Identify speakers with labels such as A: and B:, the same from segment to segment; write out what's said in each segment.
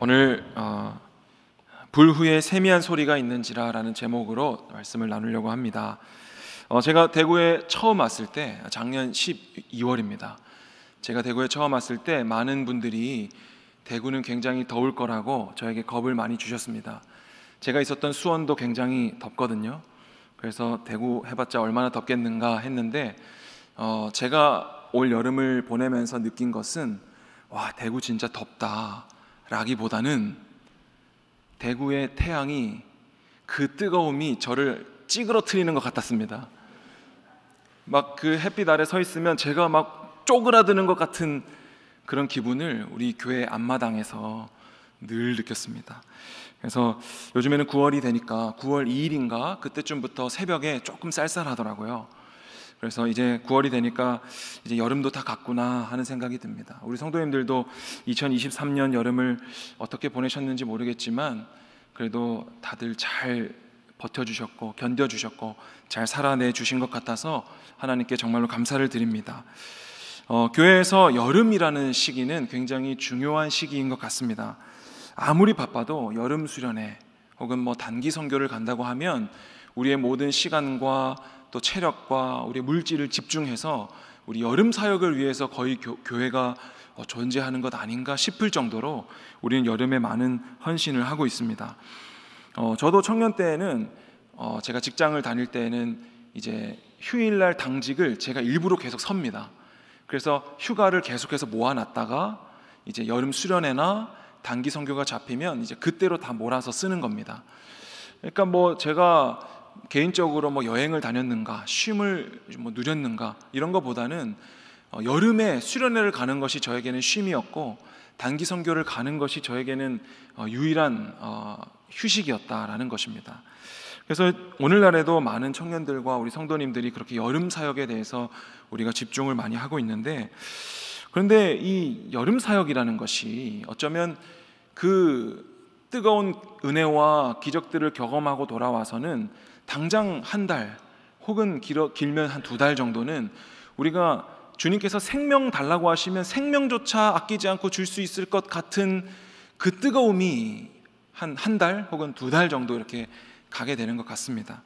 A: 오늘 불 후에 세미한 소리가 있는지라 라는 제목으로 말씀을 나누려고 합니다. 제가 대구에 처음 왔을 때 작년 12월입니다. 제가 대구에 처음 왔을 때 많은 분들이 대구는 굉장히 더울 거라고 저에게 겁을 많이 주셨습니다. 제가 있었던 수원도 굉장히 덥거든요. 그래서 대구 해봤자 얼마나 덥겠는가 했는데 제가 올 여름을 보내면서 느낀 것은 와, 대구 진짜 덥다 라기보다는 대구의 태양이 그 뜨거움이 저를 찌그러뜨리는 것 같았습니다. 막 그 햇빛 아래 서 있으면 제가 막 쪼그라드는 것 같은 그런 기분을 우리 교회 앞마당에서 늘 느꼈습니다. 그래서 요즘에는 9월이 되니까 9월 2일인가 그때쯤부터 새벽에 조금 쌀쌀하더라고요. 그래서 이제 9월이 되니까 이제 여름도 다 갔구나 하는 생각이 듭니다. 우리 성도님들도 2023년 여름을 어떻게 보내셨는지 모르겠지만 그래도 다들 잘 버텨주셨고 견뎌주셨고 잘 살아내 주신 것 같아서 하나님께 정말로 감사를 드립니다. 교회에서 여름이라는 시기는 굉장히 중요한 시기인 것 같습니다. 아무리 바빠도 여름 수련회 혹은 단기 선교를 간다고 하면 우리의 모든 시간과 또 체력과 우리의 물질을 집중해서 우리 여름 사역을 위해서 거의 교회가 존재하는 것 아닌가 싶을 정도로 우리는 여름에 많은 헌신을 하고 있습니다. 저도 청년 때에는 제가 직장을 다닐 때에는 이제 휴일날 당직을 제가 일부러 계속 섭니다. 그래서 휴가를 계속해서 모아놨다가 이제 여름 수련회나 단기 선교가 잡히면 이제 그때로 다 몰아서 쓰는 겁니다. 그러니까 제가 개인적으로 여행을 다녔는가, 쉼을 누렸는가 이런 것보다는 여름에 수련회를 가는 것이 저에게는 쉼이었고 단기 선교를 가는 것이 저에게는 유일한 휴식이었다라는 것입니다. 그래서 오늘날에도 많은 청년들과 우리 성도님들이 그렇게 여름 사역에 대해서 우리가 집중을 많이 하고 있는데, 그런데 이 여름 사역이라는 것이 어쩌면 그 뜨거운 은혜와 기적들을 경험하고 돌아와서는 당장 한 달 혹은 길면 한 2달 정도는 우리가 주님께서 생명 달라고 하시면 생명조차 아끼지 않고 줄 수 있을 것 같은 그 뜨거움이 한 달 혹은 2달 정도 이렇게 가게 되는 것 같습니다.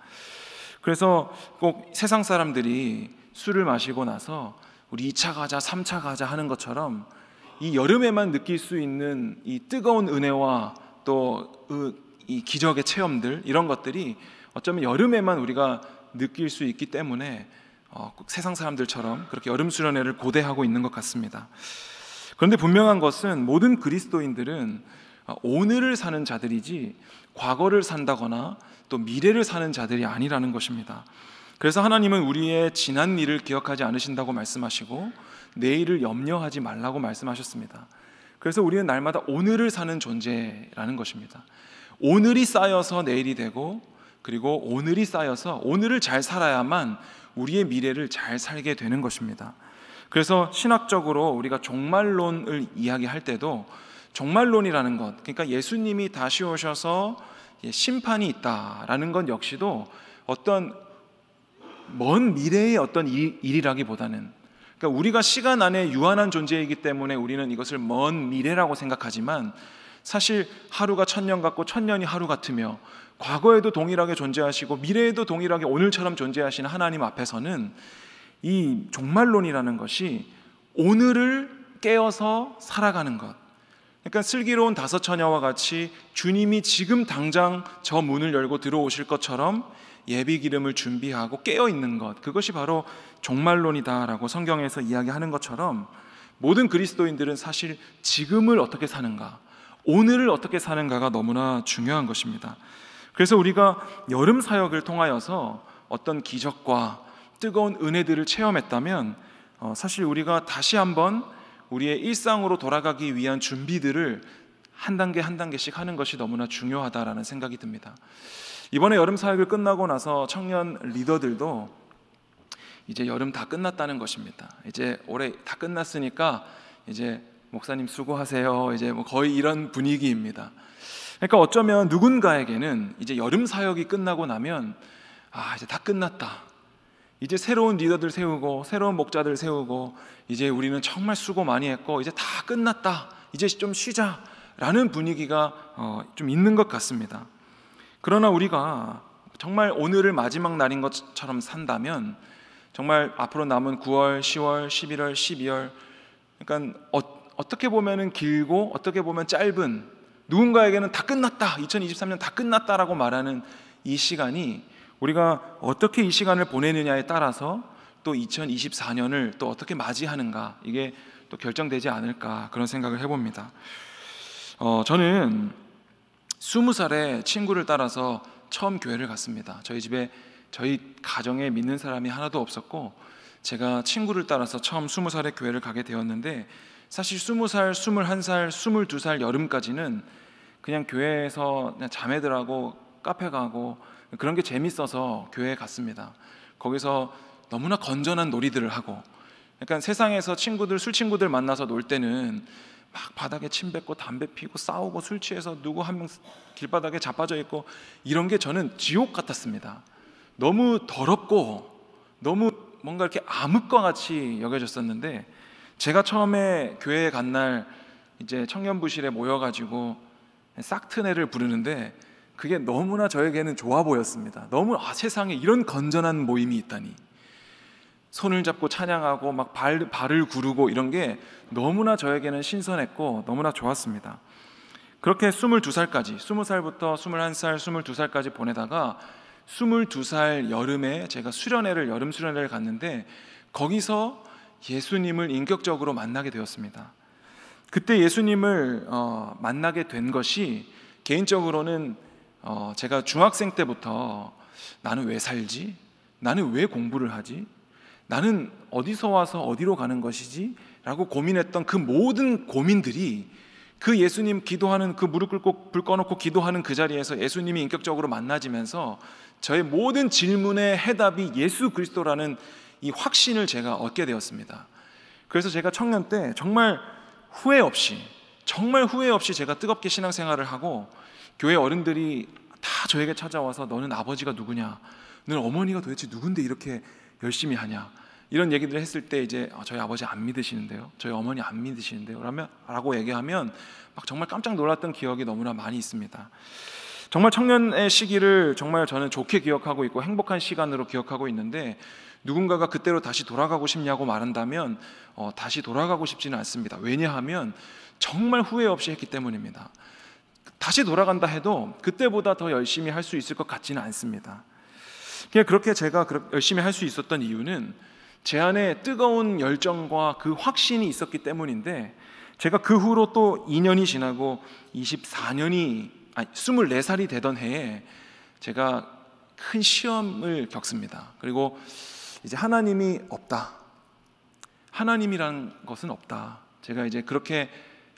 A: 그래서 꼭 세상 사람들이 술을 마시고 나서 우리 2차 가자 3차 가자 하는 것처럼 이 여름에만 느낄 수 있는 이 뜨거운 은혜와 또 이 기적의 체험들, 이런 것들이 어쩌면 여름에만 우리가 느낄 수 있기 때문에 꼭 세상 사람들처럼 그렇게 여름 수련회를 고대하고 있는 것 같습니다. 그런데 분명한 것은 모든 그리스도인들은 오늘을 사는 자들이지 과거를 산다거나 또 미래를 사는 자들이 아니라는 것입니다. 그래서 하나님은 우리의 지난 일을 기억하지 않으신다고 말씀하시고 내일을 염려하지 말라고 말씀하셨습니다. 그래서 우리는 날마다 오늘을 사는 존재라는 것입니다. 오늘이 쌓여서 내일이 되고, 그리고 오늘이 쌓여서 오늘을 잘 살아야만 우리의 미래를 잘 살게 되는 것입니다. 그래서 신학적으로 우리가 종말론을 이야기할 때도 종말론이라는 것, 그러니까 예수님이 다시 오셔서 심판이 있다라는 것 역시도 어떤 먼 미래의 어떤 일이라기보다는, 그러니까 우리가 시간 안에 유한한 존재이기 때문에 우리는 이것을 먼 미래라고 생각하지만 사실 하루가 1000년 같고 1000년이 하루 같으며 과거에도 동일하게 존재하시고 미래에도 동일하게 오늘처럼 존재하시는 하나님 앞에서는 이 종말론이라는 것이 오늘을 깨어서 살아가는 것, 그러니까 슬기로운 5 처녀와 같이 주님이 지금 당장 저 문을 열고 들어오실 것처럼 예비 기름을 준비하고 깨어있는 것, 그것이 바로 종말론이다라고 성경에서 이야기하는 것처럼 모든 그리스도인들은 사실 지금을 어떻게 사는가, 오늘을 어떻게 사는가가 너무나 중요한 것입니다. 그래서 우리가 여름 사역을 통하여서 어떤 기적과 뜨거운 은혜들을 체험했다면 사실 우리가 다시 한번 우리의 일상으로 돌아가기 위한 준비들을 한 단계 한 단계씩 하는 것이 너무나 중요하다라는 생각이 듭니다. 이번에 여름 사역을 끝나고 나서 청년 리더들도 이제 여름 다 끝났다는 것입니다. 이제 올해 다 끝났으니까 이제 목사님 수고하세요, 이제 거의 이런 분위기입니다. 그러니까 어쩌면 누군가에게는 이제 여름 사역이 끝나고 나면 이제 다 끝났다, 이제 새로운 리더들 세우고 새로운 목자들 세우고 이제 우리는 정말 수고 많이 했고 이제 다 끝났다, 이제 좀 쉬자 라는 분위기가 좀 있는 것 같습니다. 그러나 우리가 정말 오늘을 마지막 날인 것처럼 산다면 정말 앞으로 남은 9월, 10월, 11월, 12월, 그러니까 어떻게 보면은 길고 어떻게 보면 짧은, 누군가에게는 다 끝났다, 2023년 다 끝났다라고 말하는 이 시간이 우리가 어떻게 이 시간을 보내느냐에 따라서 또 2024년을 또 어떻게 맞이하는가, 이게 또 결정되지 않을까, 그런 생각을 해봅니다. 저는 20살에 친구를 따라서 처음 교회를 갔습니다. 저희 가정에 믿는 사람이 하나도 없었고 제가 친구를 따라서 처음 20살에 교회를 가게 되었는데, 사실 20살, 21살, 22살 여름까지는 그냥 교회에서 그냥 자매들하고 카페 가고 그런 게 재밌어서 교회에 갔습니다. 거기서 너무나 건전한 놀이들을 하고, 약간 세상에서 술 친구들 만나서 놀 때는 막 바닥에 침 뱉고 담배 피고 싸우고 술 취해서 누구 한 명 길바닥에 자빠져 있고, 이런 게 저는 지옥 같았습니다. 너무 더럽고 너무 뭔가 이렇게 암흑과 같이 여겨졌었는데, 제가 처음에 교회에 간 날 이제 청년부실에 모여가지고 싹트네를 부르는데 그게 너무나 저에게는 좋아 보였습니다. 너무 세상에 이런 건전한 모임이 있다니, 손을 잡고 찬양하고 막 발을 구르고 이런 게 너무나 저에게는 신선했고 너무나 좋았습니다. 그렇게 22살까지, 20살부터 21살, 22살까지 보내다가 22살 여름에 제가 여름 수련회를 갔는데, 거기서 예수님을 인격적으로 만나게 되었습니다. 그때 예수님을 만나게 된 것이, 개인적으로는 제가 중학생 때부터 나는 왜 살지? 나는 왜 공부를 하지? 나는 어디서 와서 어디로 가는 것이지? 라고 고민했던 그 모든 고민들이, 그 예수님 기도하는, 그 무릎 꿇고 불 꺼놓고 기도하는 그 자리에서 예수님이 인격적으로 만나지면서 저의 모든 질문의 해답이 예수 그리스도라는 이 확신을 제가 얻게 되었습니다. 그래서 제가 청년 때 정말 후회 없이 제가 뜨겁게 신앙생활을 하고, 교회 어른들이 다 저에게 찾아와서 너는 아버지가 누구냐, 너는 어머니가 도대체 누군데 이렇게 열심히 하냐, 이런 얘기들을 했을 때 이제 저희 아버지 안 믿으시는데요, 저희 어머니 안 믿으시는데요 라고 얘기하면 막 정말 깜짝 놀랐던 기억이 너무나 많이 있습니다. 정말 청년의 시기를 정말 저는 좋게 기억하고 있고 행복한 시간으로 기억하고 있는데, 누군가가 그때로 다시 돌아가고 싶냐고 말한다면 다시 돌아가고 싶지는 않습니다. 왜냐하면 정말 후회 없이 했기 때문입니다. 다시 돌아간다 해도 그때보다 더 열심히 할 수 있을 것 같지는 않습니다. 그렇게 제가 열심히 할 수 있었던 이유는 제 안에 뜨거운 열정과 그 확신이 있었기 때문인데, 제가 그 후로 또 2년이 지나고 24살이 되던 해에 제가 큰 시험을 겪습니다. 그리고 이제 하나님이 없다, 하나님이란 것은 없다, 제가 이제 그렇게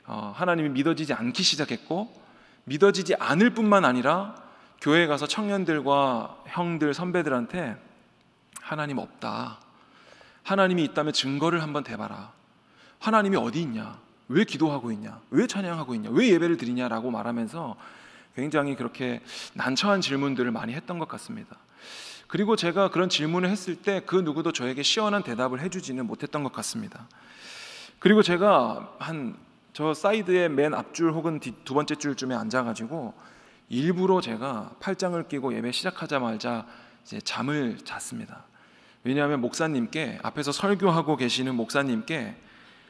A: 하나님이 믿어지지 않기 시작했고, 믿어지지 않을 뿐만 아니라 교회에 가서 청년들과 형들, 선배들한테 하나님 없다, 하나님이 있다면 증거를 한번 대봐라, 하나님이 어디 있냐, 왜 기도하고 있냐, 왜 찬양하고 있냐, 왜 예배를 드리냐라고 말하면서 굉장히 그렇게 난처한 질문들을 많이 했던 것 같습니다. 그리고 제가 그런 질문을 했을 때 그 누구도 저에게 시원한 대답을 해주지는 못했던 것 같습니다. 그리고 제가 저 사이드의 맨 앞줄 혹은 두 번째 줄쯤에 앉아가지고 일부러 제가 팔짱을 끼고 예배 시작하자마자 이제 잠을 잤습니다. 왜냐하면 목사님께, 앞에서 설교하고 계시는 목사님께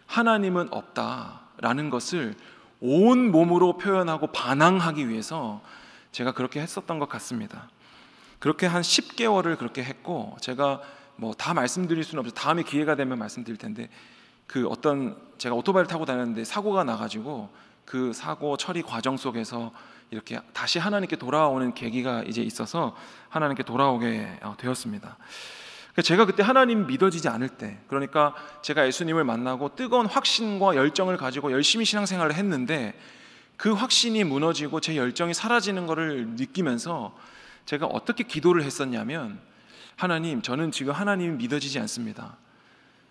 A: 하나님은 없다라는 것을 온 몸으로 표현하고 반항하기 위해서 제가 그렇게 했었던 것 같습니다. 그렇게 한 10개월을 그렇게 했고, 제가 뭐 다 말씀드릴 수는 없어요. 다음에 기회가 되면 말씀드릴 텐데, 제가 오토바이를 타고 다녔는데 사고가 나가지고 그 사고 처리 과정 속에서 이렇게 다시 하나님께 돌아오는 계기가 이제 있어서 하나님께 돌아오게 되었습니다. 제가 그때 하나님 믿어지지 않을 때, 그러니까 제가 예수님을 만나고 뜨거운 확신과 열정을 가지고 열심히 신앙생활을 했는데 그 확신이 무너지고 제 열정이 사라지는 것을 느끼면서 제가 어떻게 기도를 했었냐면, 하나님, 저는 지금 하나님이 믿어지지 않습니다.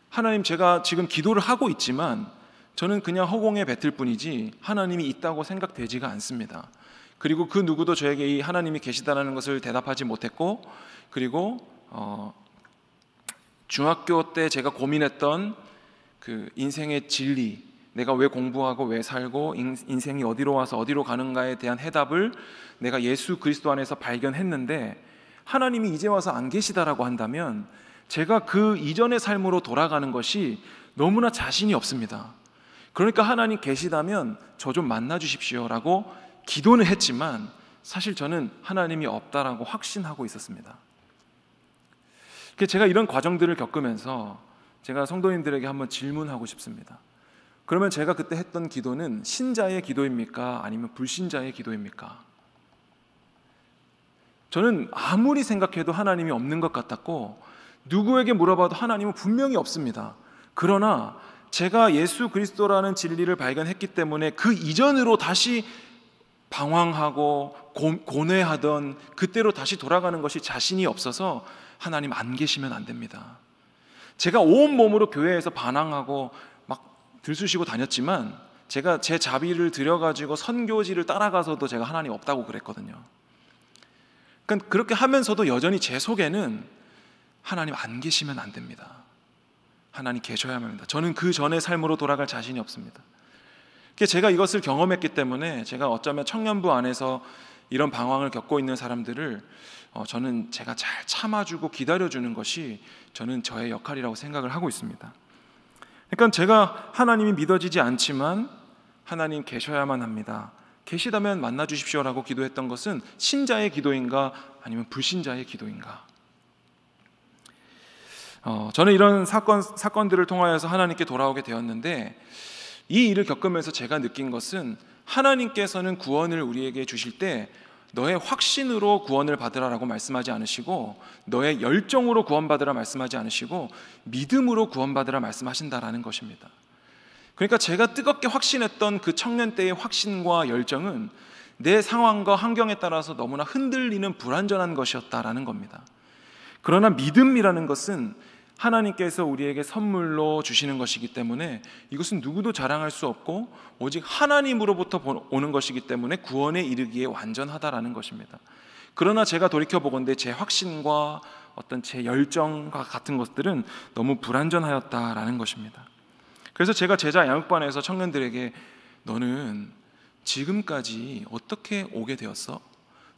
A: 하나님, 제가 지금 기도를 하고 있지만 저는 그냥 허공에 뱉을 뿐이지 하나님이 있다고 생각되지가 않습니다. 그리고 그 누구도 저에게 이 하나님이 계시다는 것을 대답하지 못했고, 그리고 중학교 때 제가 고민했던 그 인생의 진리, 내가 왜 공부하고 왜 살고 인생이 어디로 와서 어디로 가는가에 대한 해답을 내가 예수 그리스도 안에서 발견했는데 하나님이 이제 와서 안 계시다라고 한다면 제가 그 이전의 삶으로 돌아가는 것이 너무나 자신이 없습니다. 그러니까 하나님 계시다면 저 좀 만나 주십시오라고 기도는 했지만 사실 저는 하나님이 없다라고 확신하고 있었습니다. 제가 이런 과정들을 겪으면서 제가 성도님들에게 한번 질문하고 싶습니다. 그러면 제가 그때 했던 기도는 신자의 기도입니까? 아니면 불신자의 기도입니까? 저는 아무리 생각해도 하나님이 없는 것 같았고 누구에게 물어봐도 하나님은 분명히 없습니다. 그러나 제가 예수 그리스도라는 진리를 발견했기 때문에 그 이전으로 다시 방황하고 고뇌하던 그때로 다시 돌아가는 것이 자신이 없어서 하나님 안 계시면 안 됩니다. 제가 온몸으로 교회에서 반항하고 막 들쑤시고 다녔지만 제가 제 자비를 들여가지고 선교지를 따라가서도 제가 하나님 없다고 그랬거든요. 그러니까 그렇게 하면서도 여전히 제 속에는 하나님 안 계시면 안 됩니다. 하나님 계셔야만 합니다. 저는 그 전의 삶으로 돌아갈 자신이 없습니다. 제가 이것을 경험했기 때문에 제가 어쩌면 청년부 안에서 이런 방황을 겪고 있는 사람들을 저는 제가 잘 참아주고 기다려주는 것이 저는 저의 역할이라고 생각을 하고 있습니다. 그러니까 제가 하나님이 믿어지지 않지만 하나님 계셔야만 합니다. 계시다면 만나 주십시오라고 기도했던 것은 신자의 기도인가 아니면 불신자의 기도인가? 저는 이런 사건들을 통하여서 하나님께 돌아오게 되었는데 이 일을 겪으면서 제가 느낀 것은 하나님께서는 구원을 우리에게 주실 때 너의 확신으로 구원을 받으라라고 말씀하지 않으시고 너의 열정으로 구원받으라 말씀하지 않으시고 믿음으로 구원받으라 말씀하신다라는 것입니다. 그러니까 제가 뜨겁게 확신했던 그 청년 때의 확신과 열정은 내 상황과 환경에 따라서 너무나 흔들리는 불완전한 것이었다라는 겁니다. 그러나 믿음이라는 것은 하나님께서 우리에게 선물로 주시는 것이기 때문에 이것은 누구도 자랑할 수 없고 오직 하나님으로부터 오는 것이기 때문에 구원에 이르기에 완전하다라는 것입니다. 그러나 제가 돌이켜보건대 제 확신과 어떤 제 열정과 같은 것들은 너무 불완전하였다라는 것입니다. 그래서 제가 제자 양육반에서 청년들에게 너는 지금까지 어떻게 오게 되었어?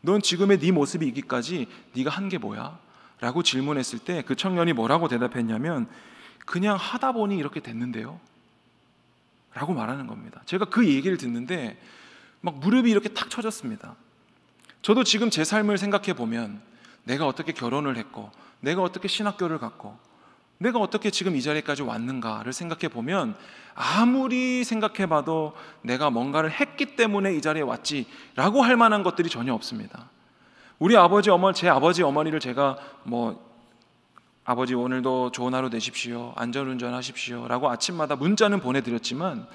A: 넌 지금의 네 모습이 있기까지 네가 한 게 뭐야? 라고 질문했을 때 그 청년이 뭐라고 대답했냐면 그냥 하다 보니 이렇게 됐는데요 라고 말하는 겁니다. 제가 그 얘기를 듣는데 막 무릎이 이렇게 탁 쳐졌습니다. 저도 지금 제 삶을 생각해 보면 내가 어떻게 결혼을 했고 내가 어떻게 신학교를 갔고 내가 어떻게 지금 이 자리까지 왔는가를 생각해 보면 아무리 생각해 봐도 내가 뭔가를 했기 때문에 이 자리에 왔지라고 할 만한 것들이 전혀 없습니다. 우리 아버지, 제 아버지, 어머니를 제가 아버지 오늘도 좋은 하루 되십시오, 안전운전 하십시오 라고 아침마다 문자는 보내드렸지만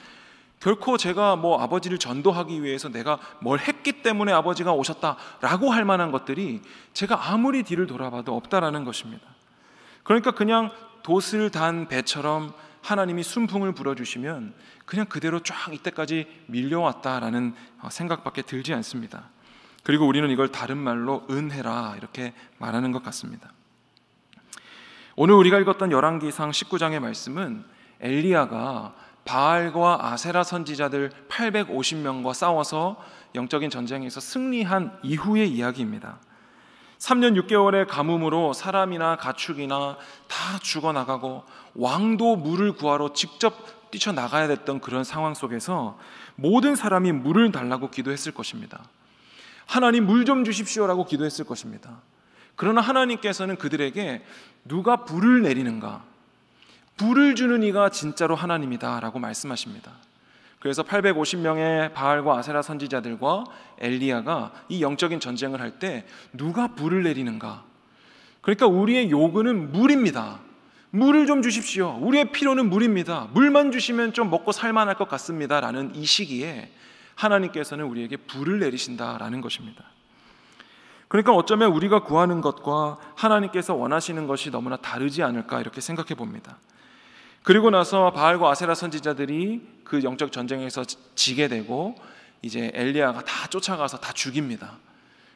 A: 결코 제가 아버지를 전도하기 위해서 내가 뭘 했기 때문에 아버지가 오셨다라고 할 만한 것들이 제가 아무리 뒤를 돌아봐도 없다라는 것입니다. 그러니까 그냥 돛을 단 배처럼 하나님이 순풍을 불어주시면 그냥 그대로 쫙 이때까지 밀려왔다라는 생각밖에 들지 않습니다. 그리고 우리는 이걸 다른 말로 은혜라 이렇게 말하는 것 같습니다. 오늘 우리가 읽었던 열왕기상 19장의 말씀은 엘리야가 바알과 아세라 선지자들 850명과 싸워서 영적인 전쟁에서 승리한 이후의 이야기입니다. 3년 6개월의 가뭄으로 사람이나 가축이나 다 죽어나가고 왕도 물을 구하러 직접 뛰쳐나가야 됐던 그런 상황 속에서 모든 사람이 물을 달라고 기도했을 것입니다. 하나님 물 좀 주십시오라고 기도했을 것입니다. 그러나 하나님께서는 그들에게 누가 불을 내리는가? 불을 주는 이가 진짜로 하나님이다 라고 말씀하십니다. 그래서 850명의 바알과 아세라 선지자들과 엘리야가 이 영적인 전쟁을 할 때 누가 불을 내리는가? 그러니까 우리의 요구는 물입니다. 물을 좀 주십시오. 우리의 필요는 물입니다. 물만 주시면 좀 먹고 살만할 것 같습니다 라는 이 시기에 하나님께서는 우리에게 불을 내리신다라는 것입니다. 그러니까 어쩌면 우리가 구하는 것과 하나님께서 원하시는 것이 너무나 다르지 않을까 이렇게 생각해 봅니다. 그리고 나서 바알과 아세라 선지자들이 그 영적 전쟁에서 지게 되고 이제 엘리야가 다 쫓아가서 다 죽입니다.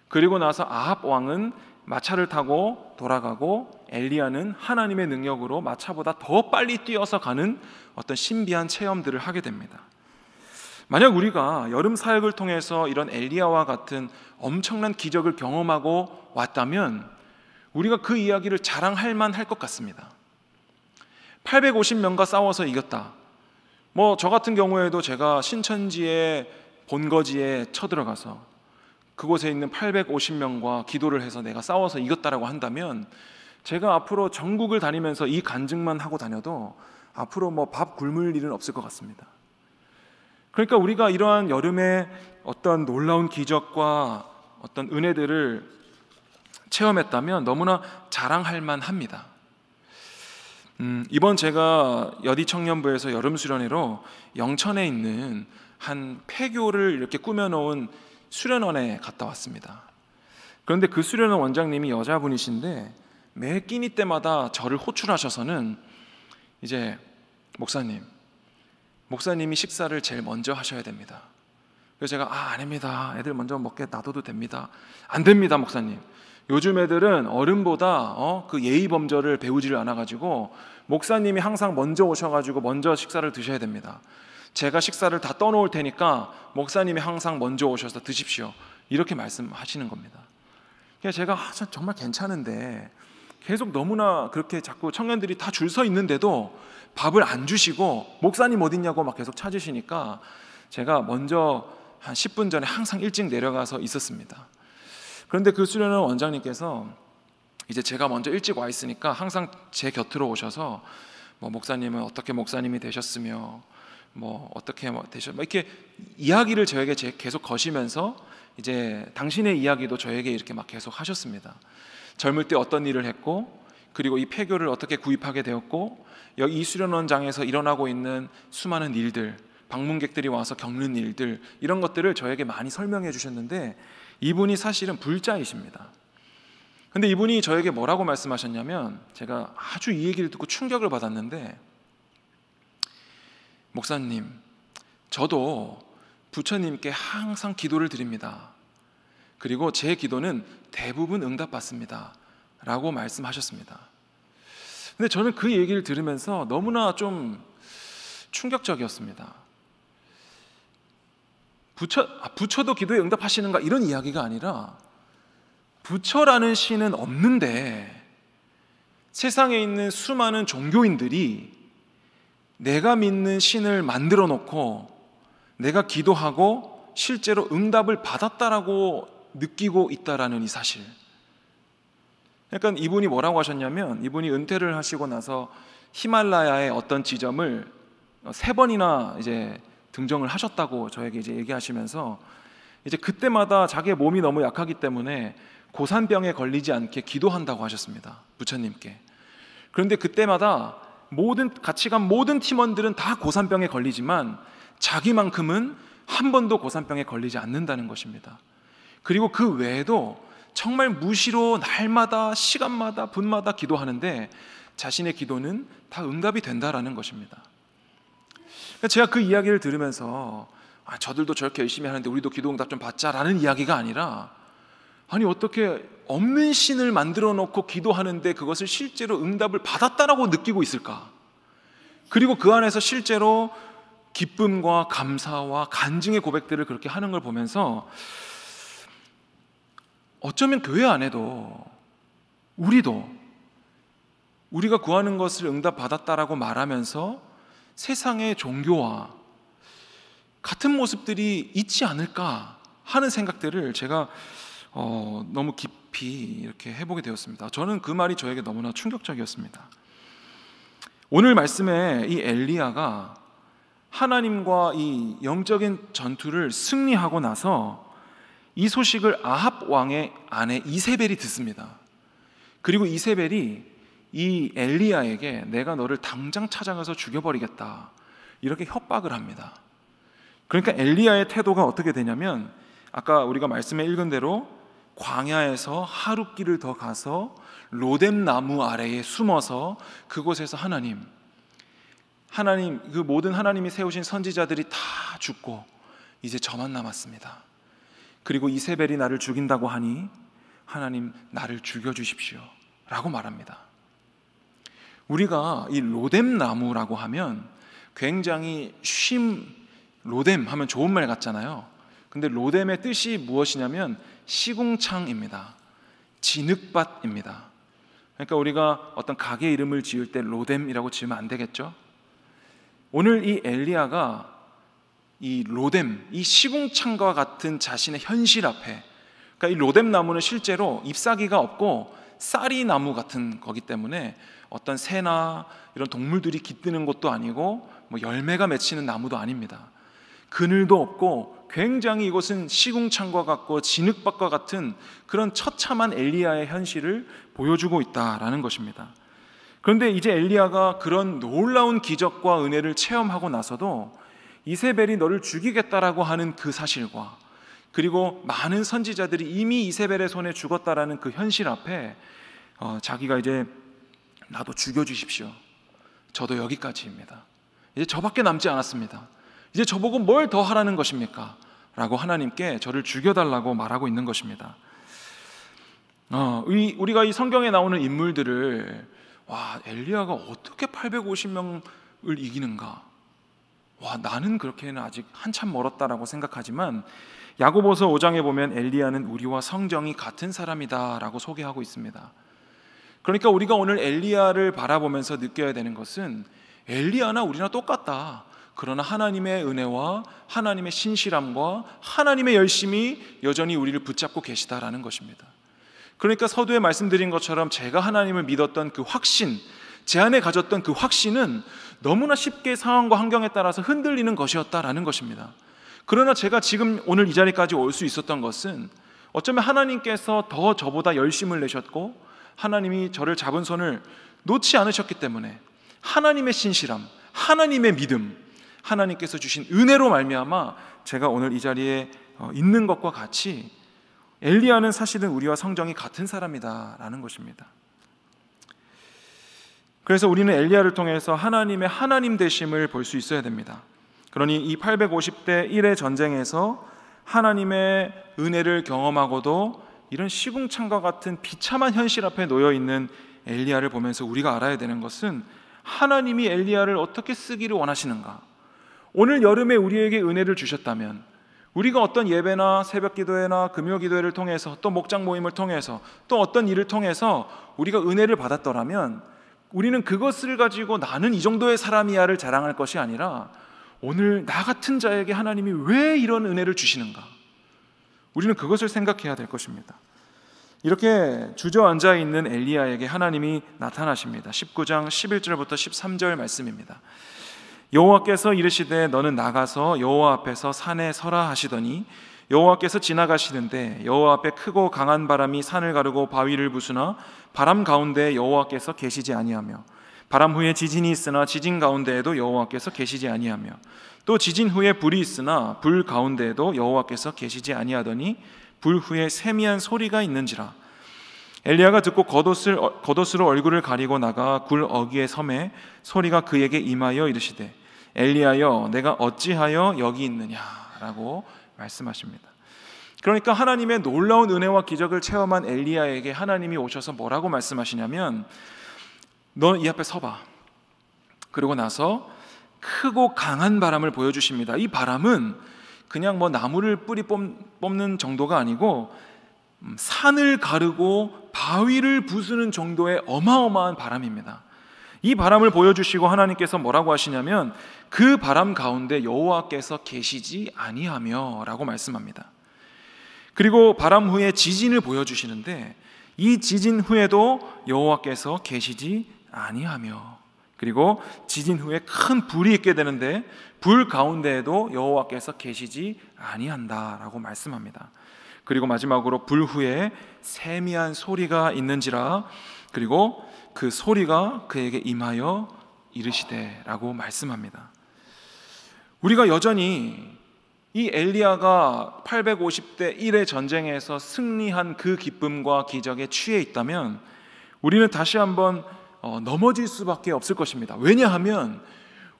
A: 그리고 나서 아합 왕은 마차를 타고 돌아가고 엘리야는 하나님의 능력으로 마차보다 더 빨리 뛰어서 가는 어떤 신비한 체험들을 하게 됩니다. 만약 우리가 여름 사역을 통해서 이런 엘리야와 같은 엄청난 기적을 경험하고 왔다면 우리가 그 이야기를 자랑할 만할 것 같습니다. 850명과 싸워서 이겼다. 저 같은 경우에도 제가 신천지의 본거지에 쳐들어가서 그곳에 있는 850명과 기도를 해서 내가 싸워서 이겼다라고 한다면 제가 앞으로 전국을 다니면서 이 간증만 하고 다녀도 앞으로 밥 굶을 일은 없을 것 같습니다. 그러니까 우리가 이러한 여름에 어떤 놀라운 기적과 어떤 은혜들을 체험했다면 너무나 자랑할 만합니다. 이번 제가 여디 청년부에서 여름 수련회로 영천에 있는 한 폐교를 이렇게 꾸며놓은 수련원에 갔다 왔습니다. 그런데 그 수련원 원장님이 여자분이신데 매 끼니 때마다 저를 호출하셔서는 이제 목사님이 식사를 제일 먼저 하셔야 됩니다. 그래서 제가 아닙니다. 애들 먼저 먹게 놔둬도 됩니다. 안 됩니다, 목사님. 요즘 애들은 어른보다 그 예의 범절을 배우지를 않아가지고 목사님이 항상 먼저 오셔가지고 먼저 식사를 드셔야 됩니다. 제가 식사를 다 떠놓을 테니까 목사님이 항상 먼저 오셔서 드십시오. 이렇게 말씀하시는 겁니다. 그래서 제가 정말 괜찮은데 계속 너무나 그렇게 자꾸 청년들이 다 줄 서 있는데도 밥을 안 주시고 목사님 어딨냐고 막 계속 찾으시니까 제가 먼저 한 10분 전에 항상 일찍 내려가서 있었습니다. 그런데 그 수련원 원장님께서 이제 제가 먼저 일찍 와 있으니까 항상 제 곁으로 오셔서 목사님은 어떻게 목사님이 되셨으며 어떻게 이렇게 이야기를 저에게 계속 거시면서 이제 당신의 이야기도 저에게 이렇게 막 계속 하셨습니다. 젊을 때 어떤 일을 했고 그리고 이 폐교를 어떻게 구입하게 되었고 여기 이 수련원장에서 일어나고 있는 수많은 일들, 방문객들이 와서 겪는 일들, 이런 것들을 저에게 많이 설명해 주셨는데 이분이 사실은 불자이십니다. 근데 이분이 저에게 뭐라고 말씀하셨냐면 제가 아주 이 얘기를 듣고 충격을 받았는데 목사님, 저도 부처님께 항상 기도를 드립니다. 그리고 제 기도는 대부분 응답받습니다. 라고 말씀하셨습니다. 근데 저는 그 얘기를 들으면서 너무나 좀 충격적이었습니다. 부처도 기도에 응답하시는가 이런 이야기가 아니라 부처라는 신은 없는데 세상에 있는 수많은 종교인들이 내가 믿는 신을 만들어 놓고 내가 기도하고 실제로 응답을 받았다라고 느끼고 있다라는 이 사실. 그러니까 이분이 뭐라고 하셨냐면 이분이 은퇴를 하시고 나서 히말라야의 어떤 지점을 3번이나 이제 등정을 하셨다고 저에게 이제 얘기하시면서 이제 그때마다 자기의 몸이 너무 약하기 때문에 고산병에 걸리지 않게 기도한다고 하셨습니다. 부처님께. 그런데 그때마다 같이 간 모든 팀원들은 다 고산병에 걸리지만 자기만큼은 한 번도 고산병에 걸리지 않는다는 것입니다. 그리고 그 외에도 정말 무시로 날마다 시간마다 분마다 기도하는데 자신의 기도는 다 응답이 된다라는 것입니다. 제가 그 이야기를 들으면서 저들도 저렇게 열심히 하는데 우리도 기도 응답 좀 받자라는 이야기가 아니라 아니 어떻게 없는 신을 만들어 놓고 기도하는데 그것을 실제로 응답을 받았다라고 느끼고 있을까? 그리고 그 안에서 실제로 기쁨과 감사와 간증의 고백들을 그렇게 하는 걸 보면서 어쩌면 교회 안에도 우리가 구하는 것을 응답받았다라고 말하면서 세상의 종교와 같은 모습들이 있지 않을까 하는 생각들을 제가 너무 깊이 이렇게 해보게 되었습니다. 저는 그 말이 저에게 너무나 충격적이었습니다. 오늘 말씀에 이 엘리야가 하나님과 이 영적인 전투를 승리하고 나서 이 소식을 아합 왕의 아내 이세벨이 듣습니다. 그리고 이세벨이 이 엘리야에게 내가 너를 당장 찾아가서 죽여버리겠다 이렇게 협박을 합니다. 그러니까 엘리야의 태도가 어떻게 되냐면 아까 우리가 말씀에 읽은 대로 광야에서 하룻길을 더 가서 로뎀 나무 아래에 숨어서 그곳에서 하나님 그 모든 하나님이 세우신 선지자들이 다 죽고 이제 저만 남았습니다. 그리고 이세벨이 나를 죽인다고 하니 하나님 나를 죽여주십시오 라고 말합니다. 우리가 이 로뎀 나무라고 하면 굉장히 로뎀 하면 좋은 말 같잖아요. 근데 로뎀의 뜻이 무엇이냐면 시궁창입니다. 진흙밭입니다. 그러니까 우리가 어떤 가게 이름을 지을 때 로뎀이라고 지으면 안 되겠죠? 오늘 이 엘리야가 이 로뎀, 이 시궁창과 같은 자신의 현실 앞에, 그러니까 이 로뎀 나무는 실제로 잎사귀가 없고 쌀이 나무 같은 거기 때문에 어떤 새나 이런 동물들이 깃드는 것도 아니고 뭐 열매가 맺히는 나무도 아닙니다. 그늘도 없고 굉장히 이것은 시궁창과 같고 진흙밭과 같은 그런 처참한 엘리야의 현실을 보여주고 있다라는 것입니다. 그런데 이제 엘리야가 그런 놀라운 기적과 은혜를 체험하고 나서도 이세벨이 너를 죽이겠다라고 하는 그 사실과 그리고 많은 선지자들이 이미 이세벨의 손에 죽었다라는 그 현실 앞에 자기가 이제 나도 죽여주십시오. 저도 여기까지입니다. 이제 저밖에 남지 않았습니다. 이제 저보고 뭘 더 하라는 것입니까? 라고 하나님께 저를 죽여달라고 말하고 있는 것입니다. 우리가 이 성경에 나오는 인물들을 엘리야가 어떻게 850명을 이기는가? 나는 그렇게는 아직 한참 멀었다라고 생각하지만 야고보서 5장에 보면 엘리야는 우리와 성정이 같은 사람이다라고 소개하고 있습니다. 그러니까 우리가 오늘 엘리야를 바라보면서 느껴야 되는 것은 엘리야나 우리나 똑같다. 그러나 하나님의 은혜와 하나님의 신실함과 하나님의 열심이 여전히 우리를 붙잡고 계시다라는 것입니다. 그러니까 서두에 말씀드린 것처럼 제가 하나님을 믿었던 그 확신, 제 안에 가졌던 그 확신은 너무나 쉽게 상황과 환경에 따라서 흔들리는 것이었다라는 것입니다. 그러나 제가 지금 오늘 이 자리까지 올 수 있었던 것은 어쩌면 하나님께서 더 저보다 열심을 내셨고 하나님이 저를 잡은 손을 놓지 않으셨기 때문에 하나님의 신실함, 하나님의 믿음, 하나님께서 주신 은혜로 말미암아 제가 오늘 이 자리에 있는 것과 같이 엘리야는 사실은 우리와 성정이 같은 사람이다라는 것입니다. 그래서 우리는 엘리야를 통해서 하나님의 하나님 되심을 볼 수 있어야 됩니다. 그러니 이 850대 1의 전쟁에서 하나님의 은혜를 경험하고도 이런 시궁창과 같은 비참한 현실 앞에 놓여있는 엘리야를 보면서 우리가 알아야 되는 것은 하나님이 엘리야를 어떻게 쓰기를 원하시는가? 오늘 여름에 우리에게 은혜를 주셨다면 우리가 어떤 예배나 새벽 기도회나 금요 기도회를 통해서 또 목장 모임을 통해서 또 어떤 일을 통해서 우리가 은혜를 받았더라면 우리는 그것을 가지고 나는 이 정도의 사람이야를 자랑할 것이 아니라 오늘 나 같은 자에게 하나님이 왜 이런 은혜를 주시는가? 우리는 그것을 생각해야 될 것입니다. 이렇게 주저앉아 있는 엘리야에게 하나님이 나타나십니다. 19장 11절부터 13절 말씀입니다. 여호와께서 이르시되 너는 나가서 여호와 앞에서 산에 서라 하시더니 여호와께서 지나가시는데 여호와 앞에 크고 강한 바람이 산을 가르고 바위를 부수나 바람 가운데 여호와께서 계시지 아니하며 바람 후에 지진이 있으나 지진 가운데에도 여호와께서 계시지 아니하며 또 지진 후에 불이 있으나 불 가운데에도 여호와께서 계시지 아니하더니 불 후에 세미한 소리가 있는지라. 엘리야가 듣고 겉옷으로 얼굴을 가리고 나가 굴 어귀에 섬에 소리가 그에게 임하여 이르시되 엘리야여 내가 어찌하여 여기 있느냐라고 말씀하십니다. 그러니까 하나님의 놀라운 은혜와 기적을 체험한 엘리야에게 하나님이 오셔서 뭐라고 말씀하시냐면 너 이 앞에 서봐. 그러고 나서 크고 강한 바람을 보여주십니다. 이 바람은 그냥 나무를 뿌리 뽑는 정도가 아니고 산을 가르고 바위를 부수는 정도의 어마어마한 바람입니다. 이 바람을 보여주시고 하나님께서 뭐라고 하시냐면 그 바람 가운데 여호와께서 계시지 아니하며 라고 말씀합니다. 그리고 바람 후에 지진을 보여주시는데 이 지진 후에도 여호와께서 계시지 아니하며 그리고 지진 후에 큰 불이 있게 되는데 불 가운데에도 여호와께서 계시지 아니한다라고 말씀합니다. 그리고 마지막으로 불 후에 세미한 소리가 있는지라 그리고 그 소리가 그에게 임하여 이르시되라고 말씀합니다. 우리가 여전히 이 엘리야가 850대 1의 전쟁에서 승리한 그 기쁨과 기적에 취해 있다면 우리는 다시 한번 넘어질 수밖에 없을 것입니다. 왜냐하면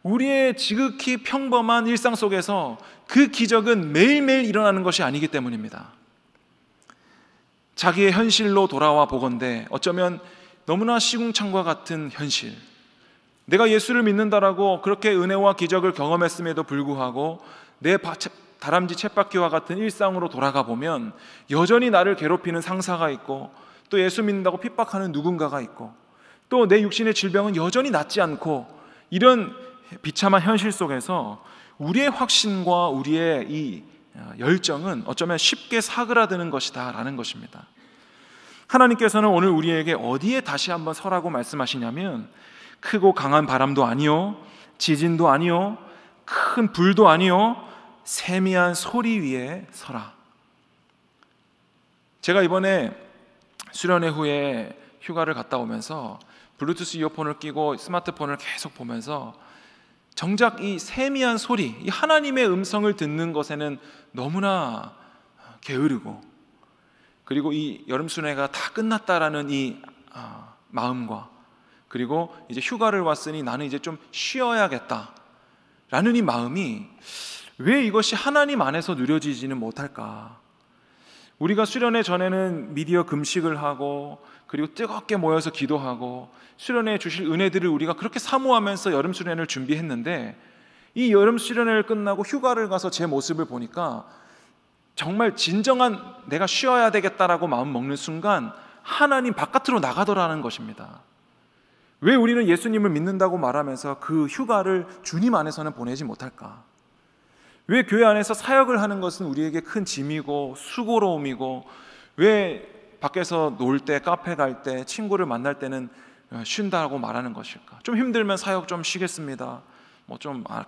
A: 우리의 지극히 평범한 일상 속에서 그 기적은 매일매일 일어나는 것이 아니기 때문입니다. 자기의 현실로 돌아와 보건대 어쩌면 너무나 시궁창과 같은 현실, 내가 예수를 믿는다라고 그렇게 은혜와 기적을 경험했음에도 불구하고 내 다람쥐 쳇바퀴와 같은 일상으로 돌아가 보면 여전히 나를 괴롭히는 상사가 있고, 또 예수 믿는다고 핍박하는 누군가가 있고, 또 내 육신의 질병은 여전히 낫지 않고, 이런 비참한 현실 속에서 우리의 확신과 우리의 이 열정은 어쩌면 쉽게 사그라드는 것이다 라는 것입니다. 하나님께서는 오늘 우리에게 어디에 다시 한번 서라고 말씀하시냐면, 크고 강한 바람도 아니요, 지진도 아니요, 큰 불도 아니요, 세미한 소리 위에 서라. 제가 이번에 수련회 후에 휴가를 갔다 오면서 블루투스 이어폰을 끼고 스마트폰을 계속 보면서 정작 이 세미한 소리, 이 하나님의 음성을 듣는 것에는 너무나 게으르고, 그리고 이 여름 수련회가 다 끝났다라는 이 마음과, 그리고 이제 휴가를 왔으니 나는 이제 좀 쉬어야겠다라는 이 마음이 왜 이것이 하나님 안에서 누려지지는 못할까? 우리가 수련회 전에는 미디어 금식을 하고, 그리고 뜨겁게 모여서 기도하고, 수련회에 주실 은혜들을 우리가 그렇게 사모하면서 여름 수련회를 준비했는데, 이 여름 수련회를 끝나고 휴가를 가서 제 모습을 보니까 정말 진정한 내가 쉬어야 되겠다라고 마음 먹는 순간 하나님 바깥으로 나가더라는 것입니다. 왜 우리는 예수님을 믿는다고 말하면서 그 휴가를 주님 안에서는 보내지 못할까? 왜 교회 안에서 사역을 하는 것은 우리에게 큰 짐이고 수고로움이고, 왜 밖에서 놀 때, 카페 갈 때, 친구를 만날 때는 쉰다고 말하는 것일까? 좀 힘들면 사역 좀 쉬겠습니다,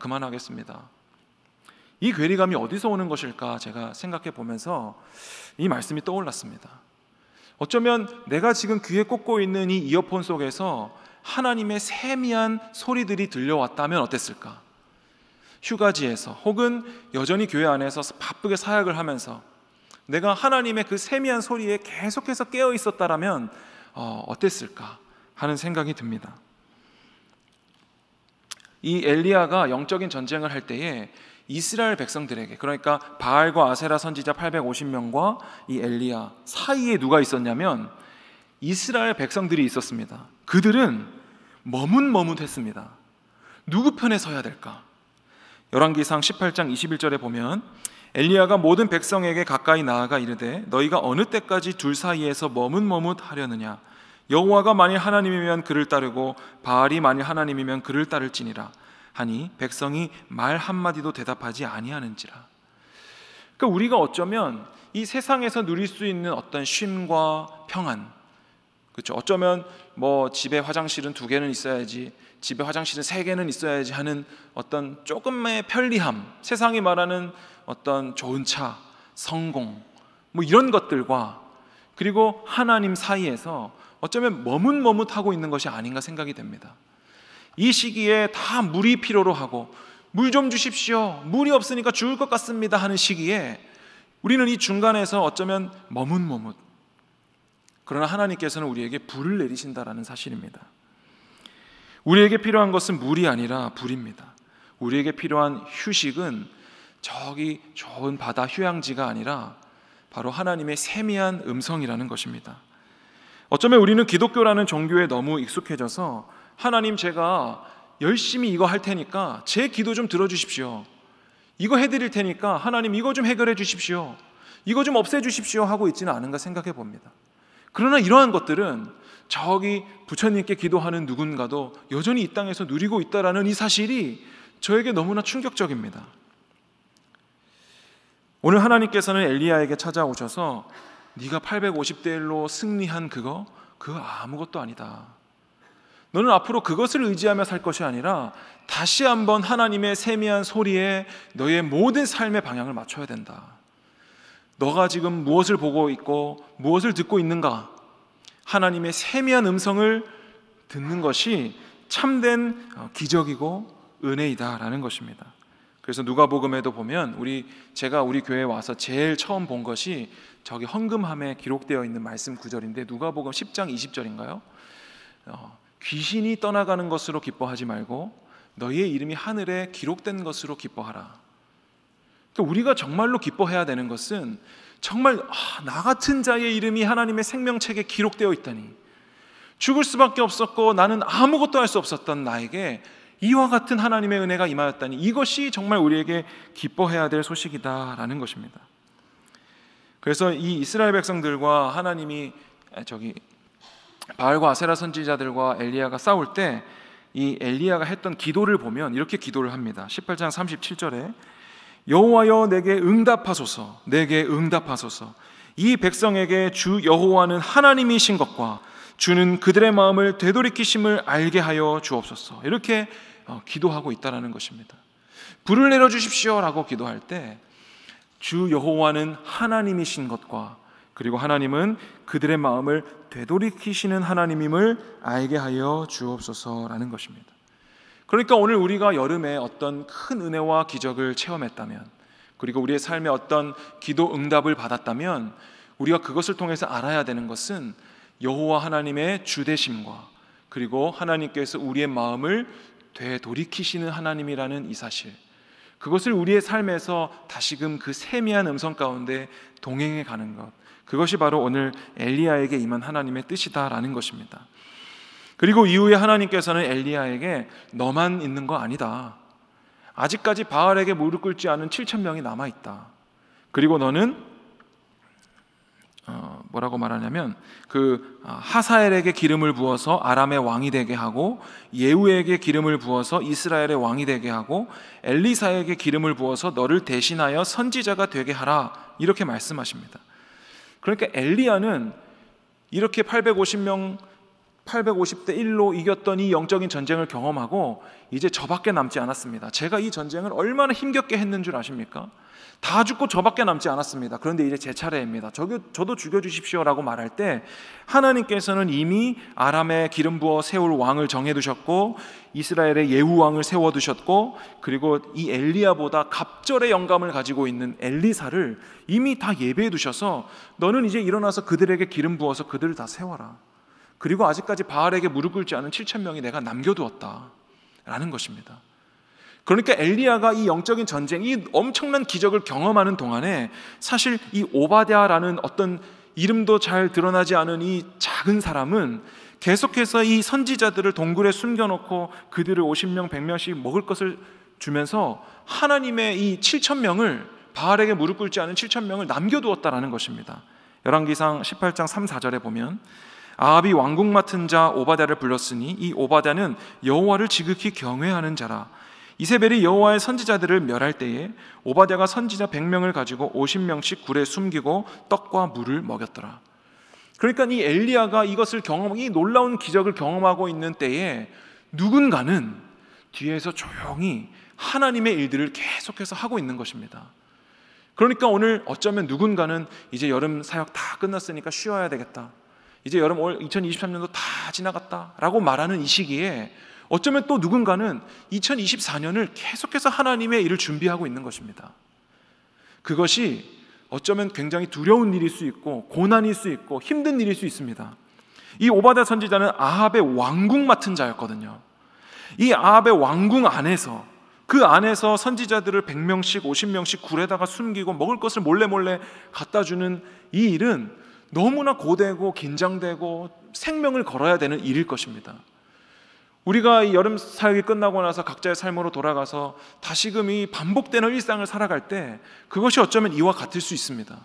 A: 그만하겠습니다. 이 괴리감이 어디서 오는 것일까? 제가 생각해 보면서 이 말씀이 떠올랐습니다. 어쩌면 내가 지금 귀에 꽂고 있는 이 이어폰 속에서 하나님의 세미한 소리들이 들려왔다면 어땠을까? 휴가지에서 혹은 여전히 교회 안에서 바쁘게 사역을 하면서 내가 하나님의 그 세미한 소리에 계속해서 깨어 있었다라면 어땠을까 하는 생각이 듭니다. 이 엘리야가 영적인 전쟁을 할 때에 이스라엘 백성들에게, 그러니까 바알과 아세라 선지자 850명과 이 엘리야 사이에 누가 있었냐면 이스라엘 백성들이 있었습니다. 그들은 머뭇머뭇했습니다. 누구 편에 서야 될까? 열왕기상 18장 21절에 보면 엘리야가 모든 백성에게 가까이 나아가 이르되 너희가 어느 때까지 둘 사이에서 머뭇머뭇하려느냐? 여호와가 만일 하나님이면 그를 따르고 바알이 만일 하나님이면 그를 따를지니라 하니 백성이 말 한마디도 대답하지 아니하는지라. 그러니까 우리가 어쩌면 이 세상에서 누릴 수 있는 어떤 쉼과 평안, 그렇죠? 어쩌면 집에 화장실은 2개는 있어야지, 집에 화장실은 3개는 있어야지 하는 어떤 조금의 편리함, 세상이 말하는 어떤 좋은 차, 성공, 이런 것들과 그리고 하나님 사이에서 어쩌면 머뭇머뭇하고 있는 것이 아닌가 생각이 됩니다. 이 시기에 다 물이 필요로 하고 물 좀 주십시오, 물이 없으니까 죽을 것 같습니다 하는 시기에 우리는 이 중간에서 어쩌면 머뭇머뭇, 그러나 하나님께서는 우리에게 불을 내리신다라는 사실입니다. 우리에게 필요한 것은 물이 아니라 불입니다. 우리에게 필요한 휴식은 저기 좋은 바다 휴양지가 아니라 바로 하나님의 세미한 음성이라는 것입니다. 어쩌면 우리는 기독교라는 종교에 너무 익숙해져서 하나님, 제가 열심히 이거 할 테니까 제 기도 좀 들어주십시오, 이거 해드릴 테니까 하나님 이거 좀 해결해 주십시오, 이거 좀 없애주십시오 하고 있지는 않은가 생각해 봅니다. 그러나 이러한 것들은 저기 부처님께 기도하는 누군가도 여전히 이 땅에서 누리고 있다라는 이 사실이 저에게 너무나 충격적입니다. 오늘 하나님께서는 엘리야에게 찾아오셔서 네가 850대 1로 승리한 그거 아무것도 아니다. 너는 앞으로 그것을 의지하며 살 것이 아니라 다시 한번 하나님의 세미한 소리에 너의 모든 삶의 방향을 맞춰야 된다. 너가 지금 무엇을 보고 있고 무엇을 듣고 있는가? 하나님의 세미한 음성을 듣는 것이 참된 기적이고 은혜이다라는 것입니다. 그래서 누가복음에도 보면 제가 우리 교회에 와서 제일 처음 본 것이 저기 헌금함에 기록되어 있는 말씀 구절인데, 누가복음 10장 20절인가요? 귀신이 떠나가는 것으로 기뻐하지 말고 너희의 이름이 하늘에 기록된 것으로 기뻐하라. 그러니까 우리가 정말로 기뻐해야 되는 것은 정말 나 같은 자의 이름이 하나님의 생명책에 기록되어 있다니, 죽을 수밖에 없었고 나는 아무것도 할 수 없었던 나에게 이와 같은 하나님의 은혜가 임하였다니, 이것이 정말 우리에게 기뻐해야 될 소식이다라는 것입니다. 그래서 이 이스라엘 백성들과 하나님이 바알과 아세라 선지자들과 엘리야가 싸울 때 이 엘리야가 했던 기도를 보면 이렇게 기도를 합니다. 18장 37절에 여호와여 내게 응답하소서, 내게 응답하소서. 이 백성에게 주 여호와는 하나님이신 것과 주는 그들의 마음을 되돌이키심을 알게 하여 주옵소서. 이렇게 기도하고 있다라는 것입니다. 불을 내려 주십시오라고 기도할 때 주 여호와는 하나님이신 것과, 그리고 하나님은 그들의 마음을 되돌이키시는 하나님임을 알게 하여 주옵소서라는 것입니다. 그러니까 오늘 우리가 여름에 어떤 큰 은혜와 기적을 체험했다면, 그리고 우리의 삶에 어떤 기도 응답을 받았다면, 우리가 그것을 통해서 알아야 되는 것은 여호와 하나님의 주되심과, 그리고 하나님께서 우리의 마음을 되돌이키시는 하나님이라는 이 사실, 그것을 우리의 삶에서 다시금 그 세미한 음성 가운데 동행해 가는 것, 그것이 바로 오늘 엘리야에게 임한 하나님의 뜻이다라는 것입니다. 그리고 이후에 하나님께서는 엘리야에게 너만 있는 거 아니다, 아직까지 바알에게 무릎 꿇지 않은 7,000명이 남아있다. 그리고 너는 뭐라고 말하냐면 하사엘에게 기름을 부어서 아람의 왕이 되게 하고, 예후에게 기름을 부어서 이스라엘의 왕이 되게 하고, 엘리사에게 기름을 부어서 너를 대신하여 선지자가 되게 하라, 이렇게 말씀하십니다. 그러니까 엘리야는 이렇게 850대 1로 이겼던 이 영적인 전쟁을 경험하고 이제 저밖에 남지 않았습니다. 제가 이 전쟁을 얼마나 힘겹게 했는 줄 아십니까? 다 죽고 저밖에 남지 않았습니다. 그런데 이제 제 차례입니다. 저도 죽여주십시오라고 말할 때 하나님께서는 이미 아람에 기름 부어 세울 왕을 정해두셨고, 이스라엘의 예후 왕을 세워두셨고, 그리고 이 엘리야보다 갑절의 영감을 가지고 있는 엘리사를 이미 다 예배해 두셔서 너는 이제 일어나서 그들에게 기름 부어서 그들을 다 세워라. 그리고 아직까지 바알에게 무릎 꿇지 않은 7,000명이 내가 남겨두었다라는 것입니다. 그러니까 엘리야가 이 영적인 전쟁, 이 엄청난 기적을 경험하는 동안에 사실 이 오바댜라는 어떤 이름도 잘 드러나지 않은 이 작은 사람은 계속해서 이 선지자들을 동굴에 숨겨놓고 그들을 50명, 100명씩 먹을 것을 주면서 하나님의 이 7,000명을, 바알에게 무릎 꿇지 않은 7,000명을 남겨두었다라는 것입니다. 열왕기상 18장 3, 4절에 보면 아합이 왕궁 맡은 자 오바댜를 불렀으니 이 오바댜는 여호와를 지극히 경외하는 자라. 이세벨이 여호와의 선지자들을 멸할 때에 오바댜가 선지자 100명을 가지고 50명씩 굴에 숨기고 떡과 물을 먹였더라. 그러니까 이 엘리야가 이것을 이 놀라운 기적을 경험하고 있는 때에 누군가는 뒤에서 조용히 하나님의 일들을 계속해서 하고 있는 것입니다. 그러니까 오늘 어쩌면 누군가는 이제 여름 사역 다 끝났으니까 쉬어야 되겠다, 이제 여름 올 2023년도 다 지나갔다 라고 말하는 이 시기에 어쩌면 또 누군가는 2024년을 계속해서 하나님의 일을 준비하고 있는 것입니다. 그것이 어쩌면 굉장히 두려운 일일 수 있고 고난일 수 있고 힘든 일일 수 있습니다. 이 오바댜 선지자는 아합의 왕궁 맡은 자였거든요. 이 아합의 왕궁 안에서, 그 안에서 선지자들을 100명씩 50명씩 굴에다가 숨기고 먹을 것을 몰래 갖다 주는 이 일은 너무나 고되고 긴장되고 생명을 걸어야 되는 일일 것입니다. 우리가 이 여름 사역이 끝나고 나서 각자의 삶으로 돌아가서 다시금 이 반복되는 일상을 살아갈 때 그것이 어쩌면 이와 같을 수 있습니다.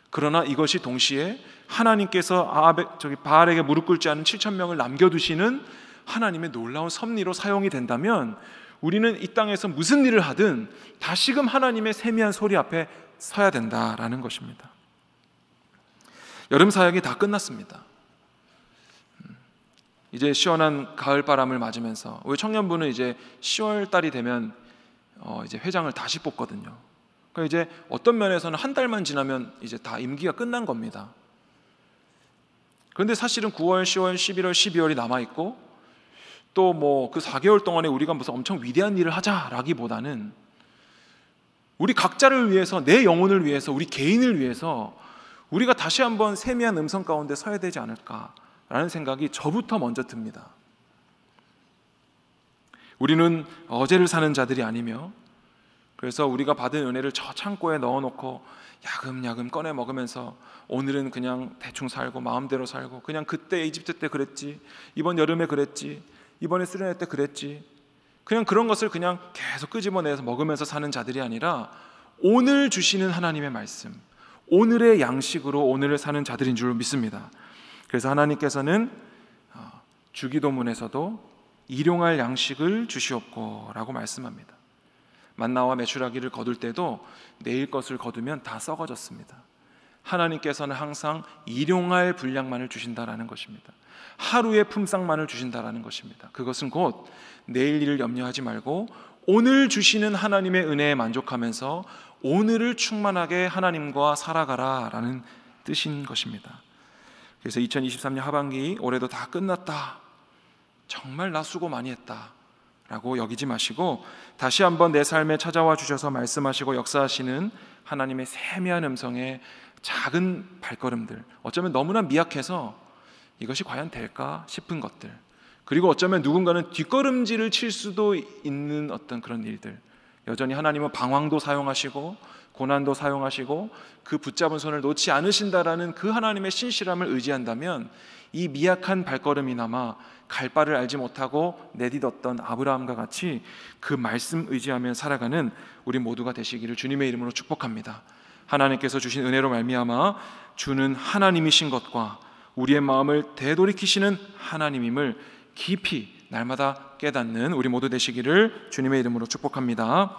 A: 그러나 이것이 동시에 하나님께서 바알에게 무릎 꿇지 않은 7,000명을 남겨두시는 하나님의 놀라운 섭리로 사용이 된다면 우리는 이 땅에서 무슨 일을 하든 다시금 하나님의 세미한 소리 앞에 서야 된다라는 것입니다. 여름 사역이 다 끝났습니다. 이제 시원한 가을 바람을 맞으면서 우리 청년부는 이제 10월 달이 되면 이제 회장을 다시 뽑거든요. 그러니까 이제 어떤 면에서는 한 달만 지나면 이제 다 임기가 끝난 겁니다. 그런데 사실은 9월, 10월, 11월, 12월이 남아 있고 또 뭐 그 4개월 동안에 우리가 무슨 엄청 위대한 일을 하자라기보다는 우리 각자를 위해서, 내 영혼을 위해서, 우리 개인을 위해서 우리가 다시 한번 세미한 음성 가운데 서야 되지 않을까라는 생각이 저부터 먼저 듭니다. 우리는 어제를 사는 자들이 아니며 그래서 우리가 받은 은혜를 저 창고에 넣어놓고 야금야금 꺼내 먹으면서 오늘은 그냥 대충 살고 마음대로 살고, 그냥 그때 이집트 때 그랬지, 이번 여름에 그랬지, 이번에 수련회 때 그랬지, 그냥 그런 것을 그냥 계속 끄집어내서 먹으면서 사는 자들이 아니라 오늘 주시는 하나님의 말씀, 오늘의 양식으로 오늘을 사는 자들인 줄 믿습니다. 그래서 하나님께서는 주기도문에서도 일용할 양식을 주시옵고 라고 말씀합니다. 만나와 메추라기를 거둘 때도 내일 것을 거두면 다 썩어졌습니다. 하나님께서는 항상 일용할 분량만을 주신다라는 것입니다. 하루의 품삯만을 주신다라는 것입니다. 그것은 곧 내일 일을 염려하지 말고 오늘 주시는 하나님의 은혜에 만족하면서 오늘을 충만하게 하나님과 살아가라라는 뜻인 것입니다. 그래서 2023년 하반기, 올해도 다 끝났다, 정말 나 수고 많이 했다 라고 여기지 마시고 다시 한번 내 삶에 찾아와 주셔서 말씀하시고 역사하시는 하나님의 세미한 음성의 작은 발걸음들, 어쩌면 너무나 미약해서 이것이 과연 될까 싶은 것들, 그리고 어쩌면 누군가는 뒷걸음질을 칠 수도 있는 어떤 그런 일들, 여전히 하나님은 방황도 사용하시고 고난도 사용하시고 그 붙잡은 손을 놓지 않으신다라는 그 하나님의 신실함을 의지한다면 이 미약한 발걸음이나마 갈 바를 알지 못하고 내딛었던 아브라함과 같이 그 말씀 의지하며 살아가는 우리 모두가 되시기를 주님의 이름으로 축복합니다. 하나님께서 주신 은혜로 말미암아 주는 하나님이신 것과 우리의 마음을 되돌이키시는 하나님임을 깊이 날마다 깨닫는 우리 모두 되시기를 주님의 이름으로 축복합니다.